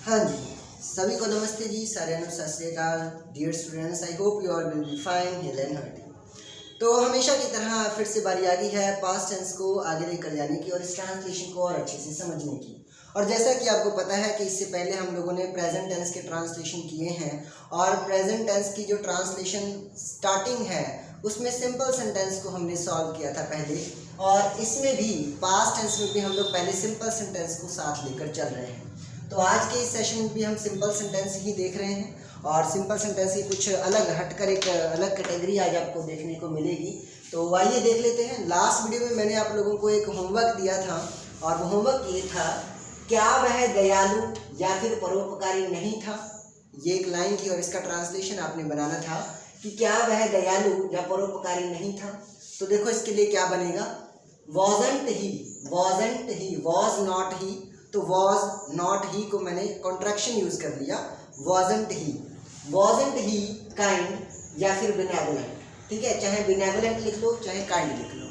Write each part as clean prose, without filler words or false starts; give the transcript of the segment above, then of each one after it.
हाँ जी, सभी को नमस्ते जी, सारे सत श्री अकाल dear students. I hope you all will be fine, healthy and healthy. तो हमेशा की तरह फिर से बारी आ गई है पास्ट टेंस को आगे लेकर जाने की और इस ट्रांसलेशन को और अच्छे से समझने की। और जैसा कि आपको पता है कि इससे पहले हम लोगों ने प्रेजेंट टेंस के ट्रांसलेशन किए हैं और प्रेजेंट टेंस की जो ट्रांसलेशन स्टार्टिंग है उसमें सिंपल सेंटेंस को हमने सॉल्व किया था पहले, और इसमें भी पास्ट टेंस में भी हम लोग पहले सिंपल सेंटेंस को साथ लेकर चल रहे हैं। तो आज के इस सेशन में भी हम सिंपल सेंटेंस ही देख रहे हैं और सिंपल सेंटेंस की कुछ अलग हटकर एक अलग कैटेगरी आज आपको देखने को मिलेगी। तो आइए देख लेते हैं। लास्ट वीडियो में मैंने आप लोगों को एक होमवर्क दिया था और वो होमवर्क ये था, क्या वह दयालु या फिर परोपकारी नहीं था। ये एक लाइन थी और इसका ट्रांसलेशन आपने बनाना था कि क्या वह दयालु या परोपकारी नहीं था। तो देखो इसके लिए क्या बनेगा, wasn't he, was not he। तो was not he को मैंने कॉन्ट्रैक्शन यूज कर लिया, wasn't he काइंड या फिर benevolent। ठीक है, चाहे benevolent लिख लो चाहे काइंड लिख लो।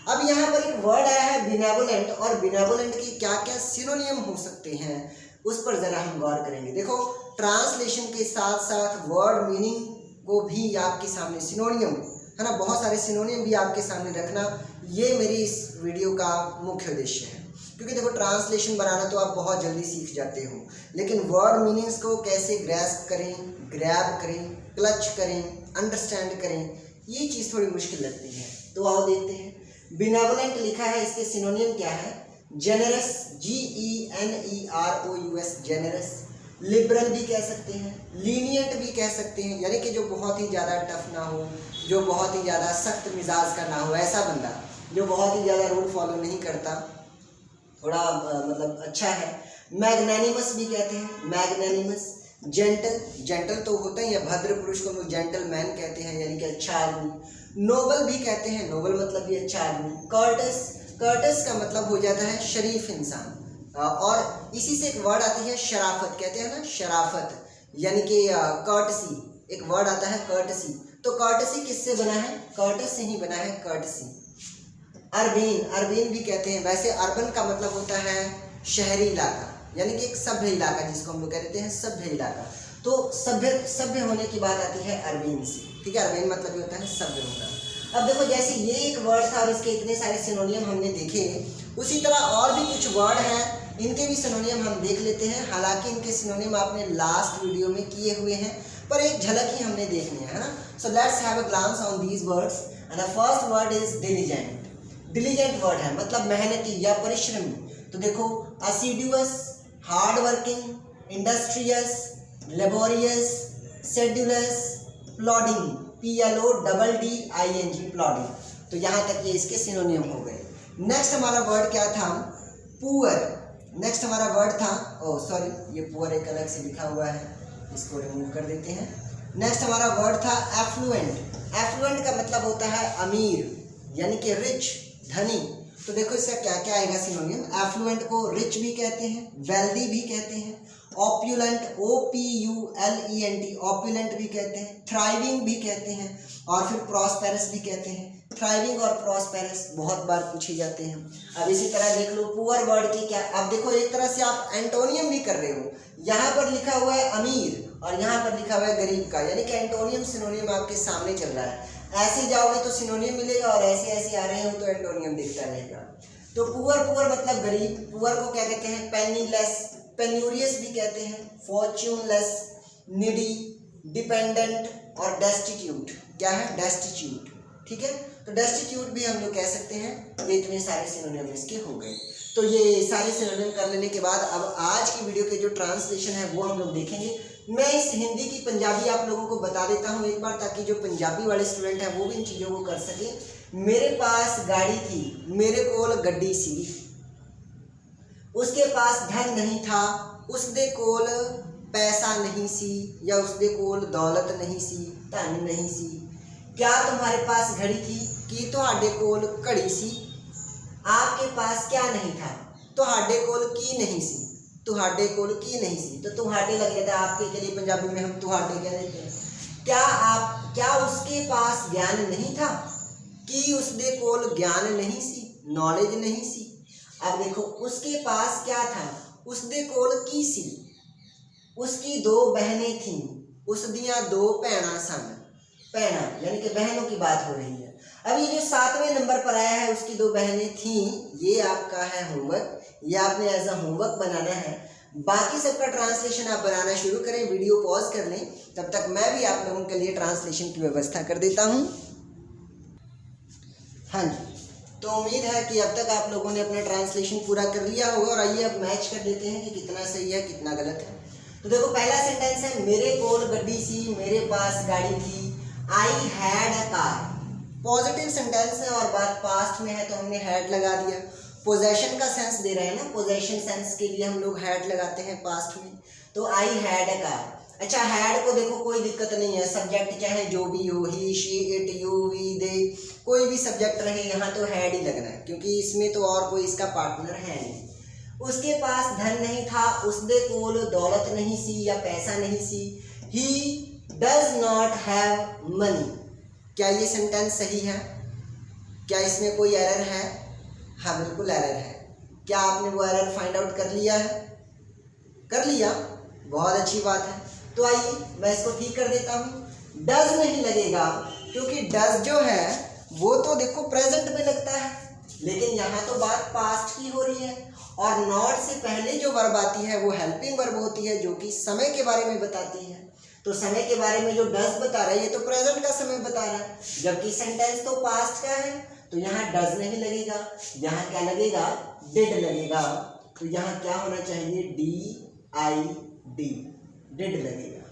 अब यहाँ पर एक वर्ड आया है benevolent, और benevolent की क्या क्या सिनोनियम हो सकते हैं उस पर जरा हम गौर करेंगे। देखो, ट्रांसलेशन के साथ साथ वर्ड मीनिंग को भी आपके सामने सिनोनियम है ना, बहुत सारे सिनोनियम भी आपके सामने रखना, ये मेरी इस वीडियो का मुख्य उद्देश्य है। क्योंकि देखो, ट्रांसलेशन बनाना तो आप बहुत जल्दी सीख जाते हो, लेकिन वर्ड मीनिंग्स को कैसे ग्रैस्प करें, ग्रैब करें, क्लच करें, अंडरस्टैंड करें, ये चीज़ थोड़ी मुश्किल लगती है। तो आओ देखते हैं। बिनेवोलेंट लिखा है, इसके सिनोनियम क्या है, जेनरस, GENEROUS, जेनरस। लिबरल भी कह सकते हैं, लीनियंट भी कह सकते हैं, यानी कि जो बहुत ही ज़्यादा टफ ना हो, जो बहुत ही ज़्यादा सख्त मिजाज का ना हो, ऐसा बंदा जो बहुत ही ज़्यादा रूल फॉलो नहीं करता, थोड़ा मतलब अच्छा है। मैग्नेनिमस भी कहते हैं, मैग्नेनिमस। जेंटल तो होता ही है, भद्र पुरुष को हम लोग जेंटलमैन कहते हैं, यानी कि अच्छा आदमी। नोबल भी कहते हैं, नोबल मतलब भी अच्छा आदमी। कर्टस का मतलब हो जाता है शरीफ इंसान। और इसी से एक वर्ड आती है शराफत, कहते हैं ना शराफत, यानी कि कर्टसी। एक वर्ड आता है कर्टसी, तो कर्टसी किससे बना है, कर्टस से ही बना है, कर्टसी। अर्बन भी कहते हैं। वैसे अर्बन का मतलब होता है शहरी इलाका, यानी कि एक सभ्य इलाका, जिसको हम लोग कहते हैं सभ्य इलाका। तो सभ्य होने की बात आती है अर्बन से। ठीक है, अर्बन मतलब ये होता है सभ्य होना। अब देखो, जैसे ये एक वर्ड था और इसके इतने सारे सिनोनियम हमने देखे, उसी तरह और भी कुछ वर्ड हैं, इनके भी सिनोनियम हम देख लेते हैं। हालांकि इनके सिनोनियम आपने लास्ट वीडियो में किए हुए हैं, पर एक झलक ही हमने देखनी है ना। So let's have a glance on these words and the first word is diligent. Diligent word है मतलब मेहनती या परिश्रमी। तो देखो, assiduous, hard working, industrious, laborious, sedulous, plodding, PLODDING, plodding. तो यहाँ तक ये इसके सिनोनियम हो गए। नेक्स्ट हमारा वर्ड क्या था, पुअर। नेक्स्ट हमारा वर्ड था, ये पुअर एक अलग से लिखा हुआ है, इसको रिमूव कर देते हैं। नेक्स्ट हमारा वर्ड था एफ्लुएंट। एफ्लुएंट का मतलब होता है अमीर, यानी कि रिच, धनी। तो देखो इसका क्या क्या आएगा सिनोनियम। एफ्लुएंट को रिच भी कहते हैं, वेल्दी भी कहते हैं, ऑप्युलेंट, OPULENT, ऑप्युलेंट भी कहते हैं, थ्राइविंग भी कहते हैं, और फिर प्रॉस्पेरस भी कहते हैं। थ्राइविंग और प्रॉस्पेरस बहुत बार पूछे जाते हैं। अब इसी तरह देख लो पुअर वर्ड की क्या, अब देखो एक तरह से आप एंटोनियम भी कर रहे हो। यहाँ पर लिखा हुआ है अमीर और यहाँ पर लिखा हुआ है गरीब का, यानी कि एंटोनियम सिनोनियम आपके सामने चल रहा है। ऐसे जाओगे तो सिनोनियम मिलेगा और ऐसे आ रहे हो तो एंटोनियम दिखता रहेगा। तो पुअर मतलब गरीब। पुअर को क्या कहते हैं, पेनीलेस, पेन्यूरियस भी कहते हैं, फॉर्च्यूनलेस, निडी, डिपेंडेंट और डेस्टिट्यूट। क्या है, डेस्टिट्यूट। ठीक है, तो डेस्टिट्यूट भी हम लोग कह सकते हैं। ये इतने सारे सिनोनियम इसके हो गए। तो ये सारे सिनोनियम कर लेने के बाद अब आज की वीडियो के जो ट्रांसलेशन है वो हम लोग देखेंगे। मैं इस हिंदी की पंजाबी आप लोगों को बता देता हूँ एक बार, ताकि जो पंजाबी वाले स्टूडेंट हैं वो भी इन चीज़ों को कर सके। मेरे पास गाड़ी थी, मेरे कोल गड्डी सी, उसके पास धन नहीं था, उसके कोल पैसा नहीं सी, या उसके कोल दौलत नहीं सी, धन नहीं सी। क्या तुम्हारे पास घड़ी थी, कि तुहाडे कोल घड़ी सी। आपके पास क्या नहीं था, तुहाडे कोल की नहीं सी, तुहाडे कोल की नहीं सी। तो तुहाडे लग जाता है आपके के लिए, पंजाबी में हम तुहाडे कह देते हैं। क्या उसके पास ज्ञान नहीं था, कि उसके कोल ज्ञान नहीं सी, नॉलेज नहीं सी। अब देखो, उसके पास क्या था, उसके कोल की सी, उसकी दो बहनें थीं, उस दियाँ दो भैणां सन। भैणां यानी कि बहनों की बात हो रही है। अब ये जो 7वें नंबर पर आया है उसकी दो बहनें थीं, ये आपका है होमवर्क, ये आपने एज अ होमवर्क बनाना है। बाकी सबका ट्रांसलेशन आप बनाना शुरू करें, वीडियो पॉज कर लें, तब तक मैं भी आप लोगों के लिए ट्रांसलेशन की व्यवस्था कर देता हूँ। हाँ जी, तो उम्मीद है कि अब तक आप लोगों ने अपना ट्रांसलेशन पूरा कर लिया होगा। और आइए अब मैच कर देते हैं कि कितना सही है कितना गलत है। तो देखो पहला सेंटेंस है, मेरे कोल गड्डी सी, मेरे पास गाड़ी थी, I had a car. Positive sentence है और बात पास्ट में है तो हमने हैड लगा दिया। पोजेशन का सेंस दे रहे हैं ना, पोजेशन सेंस के लिए हम लोग हैड लगाते हैं पास्ट में। तो आई हैड अ कार। अच्छा, हैड को देखो कोई दिक्कत नहीं है, सब्जेक्ट चाहे जो भी हो, ही, शी, इट, यू, वी, दे, कोई भी सब्जेक्ट रहे, यहाँ तो हैड ही लगना है क्योंकि इसमें तो और कोई इसका पार्टनर है नहीं। उसके पास धन नहीं था, उसदे कोल दौलत नहीं सी या पैसा नहीं सी। He does not have money. क्या ये सेंटेंस सही है? क्या इसमें कोई एरर है? हाँ बिल्कुल एरर है। क्या आपने वो एरर फाइंड आउट कर लिया है? कर लिया, बहुत अच्छी बात है। तो आइए मैं इसको ठीक कर देता हूँ। डज नहीं लगेगा क्योंकि डज जो है वो तो देखो प्रेजेंट में लगता है, लेकिन यहाँ तो बात पास्ट की हो रही है और नॉट से पहले जो वर्ब आती है वो हेल्पिंग वर्ब होती है जो कि समय के बारे में बताती है। तो समय के बारे में जो डज बता रहा है ये तो प्रेजेंट का समय बता रहा है, जबकि सेंटेंस तो पास्ट का है। तो यहाँ डज नहीं लगेगा, यहाँ क्या लगेगा? डिड लगेगा। तो यहाँ क्या होना चाहिए? DID, डिड लगेगा।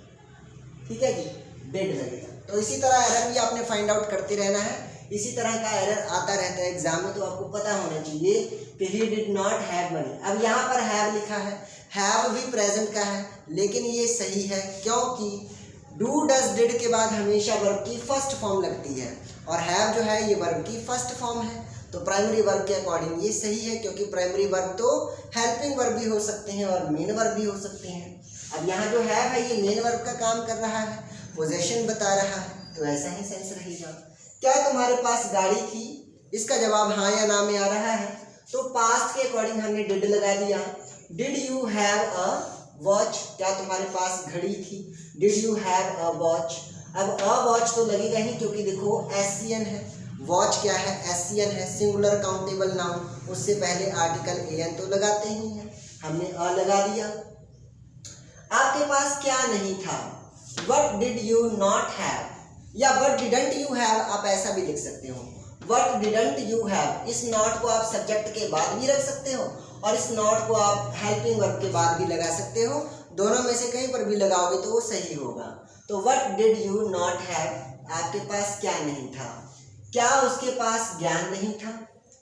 ठीक है जी, डिड लगेगा। तो इसी तरह एरर भी आपने फाइंड आउट करते रहना है। इसी तरह का एरर आता रहता है एग्जाम में, तो आपको पता होना चाहिए कि he did not have money. अब यहाँ पर हैव लिखा है, हैव भी प्रेजेंट का है, लेकिन ये सही है क्योंकि डू डज डिड के बाद हमेशा वर्ब की फर्स्ट फॉर्म लगती है और हैव जो है ये वर्ब की फर्स्ट फॉर्म है। तो प्राइमरी वर्ब के अकॉर्डिंग ये सही है क्योंकि प्राइमरी वर्ब तो हेल्पिंग वर्ब भी हो सकते हैं और मेन वर्ब भी हो सकते हैं। अब यहाँ जो है ये मेन वर्ब का काम कर रहा है, पोजेशन बता रहा है, तो ऐसा ही सेंस रहेगा। क्या तुम्हारे पास गाड़ी थी? इसका जवाब हाँ या ना में आ रहा है, तो पास्ट के अकॉर्डिंग हमने डिड लगा दिया। Did you have a watch? क्या तुम्हारे पास घड़ी थी? Did you have a watch? अब अ वॉच तो लगेगा ही क्योंकि देखो SCN है, वॉच क्या है? SCN है, सिंगुलर काउंटेबल नाउन, उससे पहले आर्टिकल AN तो लगाते ही हैं, हमने अ लगा दिया। आपके पास क्या नहीं था? What did you not have? या what didn't you have आप ऐसा भी लिख सकते हो, what didn't you have। इस नॉट को आप सब्जेक्ट के बाद भी रख सकते हो और इस नॉट को आप हेल्पिंग वर्ब के बाद भी लगा सकते हो, दोनों में से कहीं पर भी लगाओगे तो वो सही होगा। तो what did you not have, आपके पास क्या नहीं था? क्या उसके पास ज्ञान नहीं था?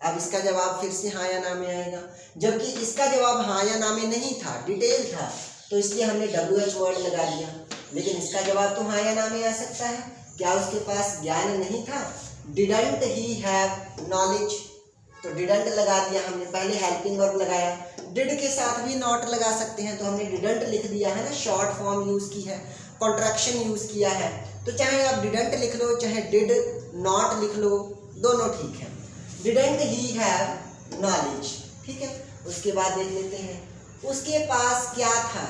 अब इसका जवाब फिर से हाँ या ना में आएगा, जबकि इसका जवाब हाँ या ना में नहीं था, डिटेल था, तो इसलिए हमने WH वर्ड लगा दिया। लेकिन इसका जवाब तो हाँ या ना में आ सकता है। क्या उसके पास ज्ञान नहीं था? डिडंट ही हैव नॉलेज, तो डिडंट लगा दिया हमने, पहले हेल्पिंग वर्ब लगाया। डिड के साथ भी नॉट लगा सकते हैं, तो हमने डिडंट लिख दिया है ना, शॉर्ट फॉर्म यूज की है, कॉन्ट्रैक्शन यूज किया है। तो चाहे आप डिडंट लिख लो चाहे डिड नॉट लिख लो, दोनों ठीक है। डिडंट ही हैव नॉलेज, ठीक है। उसके बाद देख लेते हैं, उसके पास क्या था?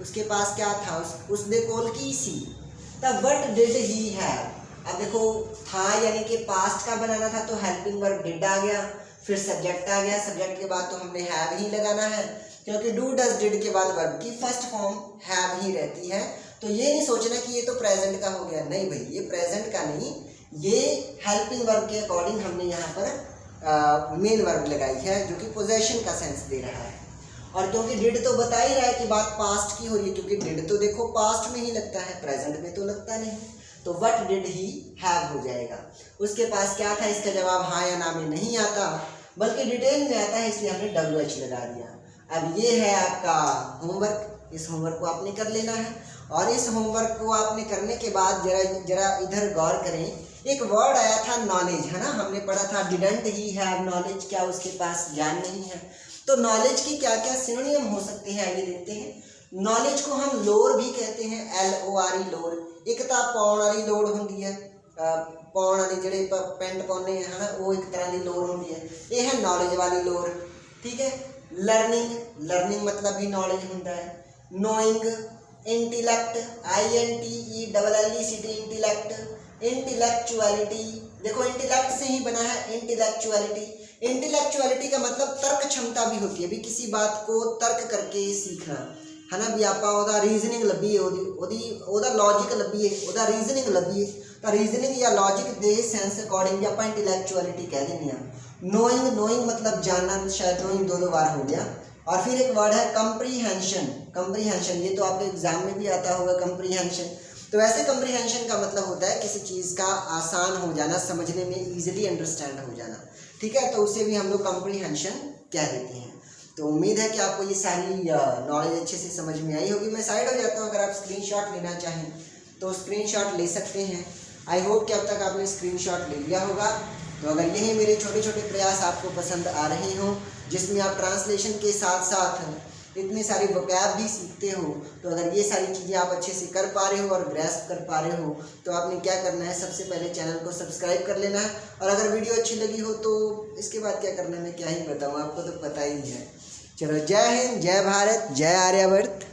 उसके पास क्या था? उसने कॉल की सी, तब व्हाट डिड ही हैव। अब देखो था यानी कि पास्ट का बनाना था तो हेल्पिंग वर्ब डिड आ गया, फिर सब्जेक्ट आ गया, सब्जेक्ट के बाद तो हमने हैव ही लगाना है क्योंकि डू डज डिड के बाद वर्ब की फर्स्ट फॉर्म हैव ही रहती है। तो ये नहीं सोचना कि ये तो प्रेजेंट का हो गया, नहीं भाई, ये प्रेजेंट का नहीं, ये हेल्पिंग वर्ब के अकॉर्डिंग हमने यहाँ पर मेन वर्ब लगाई है जो कि पोजेशन का सेंस दे रहा है। और क्योंकि डिड तो बता ही रहा है कि बात पास्ट की हो रही है, क्योंकि डिड तो देखो पास्ट में ही लगता है, प्रेजेंट में तो लगता नहीं, तो व्हाट डिड ही हैव हो जाएगा। उसके पास क्या था, इसका जवाब हाँ या ना में नहीं आता बल्कि डिटेल में आता है, इसलिए हमने WH लगा दिया। अब ये है आपका होमवर्क, इस होमवर्क को आपने कर लेना है और इस होमवर्क को आपने करने के बाद जरा इधर गौर करें। एक वर्ड आया था नॉलेज, है ना, हमने पढ़ा था डिडंट ही हैव नॉलेज, क्या उसके पास ज्ञान नहीं है। तो नॉलेज की क्या क्या सिनोनियम हो सकते हैं, आइए देखते हैं। नॉलेज को हम लोर भी कहते हैं, LORE लोर। एक तो पाउण वाली लोड़ होंगी है, पाउण वाली ਜਿਹੜੇ ਪੈਂਟ ਪਾਉਂਦੇ हैं ना, वो एक तरह की लोर होंगी है, ये है नॉलेज वाली लोर, ठीक है। लर्निंग, लर्निंग मतलब भी नॉलेज होता है। Knowing, intellect, INTELLECT, intellect, intellectuality. देखो इंटेलेक्ट से ही बना है इंटेलेक्चुअलिटी। इंटेलेक्चुअलिटी का मतलब तर्क क्षमता भी होती है, भी किसी बात को तर्क करके सीखना है ना। भी आपा ओदा रीजनिंग लभी है, ओदा लॉजिक लभी है, ओदा रीजनिंग लभी है। तो रीजनिंग या लॉजिक दे सेंस अकॉर्डिंग भी आप इंटेलेक्चुअलिटी कह देंगे हैं। नोइंग मतलब जानना, शायद नोइंग दो बार हो गया। और फिर एक वर्ड है कंप्रीहेंशन, ये तो आपके एग्जाम में भी आता होगा कंप्रीहेंशन। तो वैसे कंप्रीहेंशन का मतलब होता है किसी चीज़ का आसान हो जाना, समझने में इजीली अंडरस्टैंड हो जाना, ठीक है। तो उसे भी हम लोग कंप्रीहेंशन कह देते हैं। तो उम्मीद है कि आपको ये सारी नॉलेज अच्छे से समझ में आई होगी। मैं साइड हो जाता हूँ, अगर आप स्क्रीनशॉट लेना चाहें तो स्क्रीनशॉट ले सकते हैं। आई होप कि अब तक आपने स्क्रीनशॉट ले लिया होगा। तो अगर यही मेरे छोटे छोटे प्रयास आपको पसंद आ रहे हों, जिसमें आप ट्रांसलेशन के साथ साथ इतने सारे वोकैब भी सीखते हो, तो अगर ये सारी चीज़ें आप अच्छे से कर पा रहे हो और ग्रैस्प कर पा रहे हो, तो आपने क्या करना है, सबसे पहले चैनल को सब्सक्राइब कर लेना है। और अगर वीडियो अच्छी लगी हो तो इसके बाद क्या करना है मैं क्या ही बताऊँ, आपको तो पता ही है। चलो, जय हिंद, जय भारत, जय आर्यावर्त।